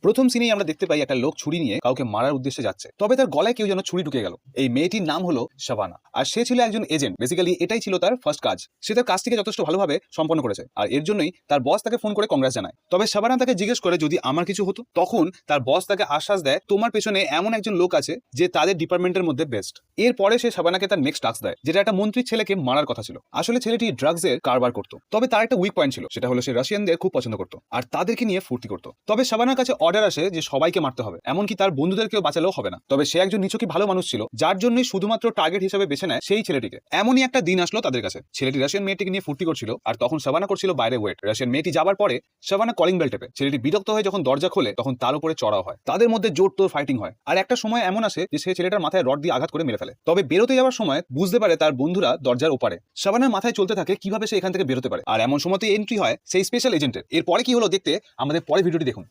প্রথম সিনেই আমরা দেখতে পাই একটা লোক ছুরি নিয়ে কাউকে মারার উদ্দেশ্যে যাচ্ছে, তবে তার গলায় কেউ যেন ছুরি ঢুকে গেল। এই মেয়েটির নাম হলো শাবানা, আর সে ছিল একজন এজেন্ট। বেসিক্যালি এটাই ছিল তার ফার্স্ট কাজ। সে তার কাজটিকে যথেষ্ট ভালোভাবে সম্পন্ন করেছে, আর এর জন্যই তার বস তাকে ফোন করে কংগ্রেস জানায়। তবে শাবানা তাকে জিজ্ঞেস করে যদি আমার কিছু হতো, তখন তার বস তাকে আশ্বাস দেয় তোমার পেছনে এমন একজন লোক আছে যে তাদের ডিপার্টমেন্টের মধ্যে বেস্ট। এরপরে সে শাবানাকে তার নেক্সট টাস্ক দেয়, যেটা একটা মন্ত্রীর ছেলেকে মারার কথা ছিল। আসলে ছেলেটি ড্রাগসের কারবার করতো, তবে তার একটা উইক পয়েন্ট ছিল, সেটা হলো সে রাশিয়ানদের খুব পছন্দ করতো আর তাদেরকে নিয়ে ফুর্তি করতো। তবে শাবানার কাছে অর্ডার আসে যে সবাইকে মারতে হবে, এমনকি তার বন্ধুদেরকেও বাঁচালেও হবে না। তবে সে একজন নিছকই ভালো মানুষ ছিল, যার জন্যই শুধুমাত্র টার্গেট হিসেবে বেছে নেয় সেই ছেলেটিকে। এমনই একটা দিন আসলো তাদের কাছে। ছেলেটি রাশিয়ান মেয়েটিকে নিয়ে ফুর্তি করছিল, আর তখন শাবানা করছিল বাইরে ওয়েট। রাশিয়ান মেয়েটি যাবার পরে শাবানা কলিং বেল টেপে। ছেলেটি বিরক্ত হয়ে যখন দরজা খোলে, তখন তার উপরে চড়াও হয়। তাদের মধ্যে জোর তোর ফাইটিং হয়, আর একটা সময় এমন আসে যে সে ছেলেটার মাথায় রড দিয়ে আঘাত করে মেরে ফেলে। তবে বেরোতে যাওয়ার সময় বুঝতে পারে তার বন্ধুরা দরজার ওপারে। শাবানার মাথায় চলতে থাকে কিভাবে সে এখান থেকে বেরোতে পারে, আর এমন সময়তে এন্ট্রি হয় সেই স্পেশাল এজেন্টের। এরপরে কি হলো দেখতে আমাদের পরে ভিডিওটি দেখুন।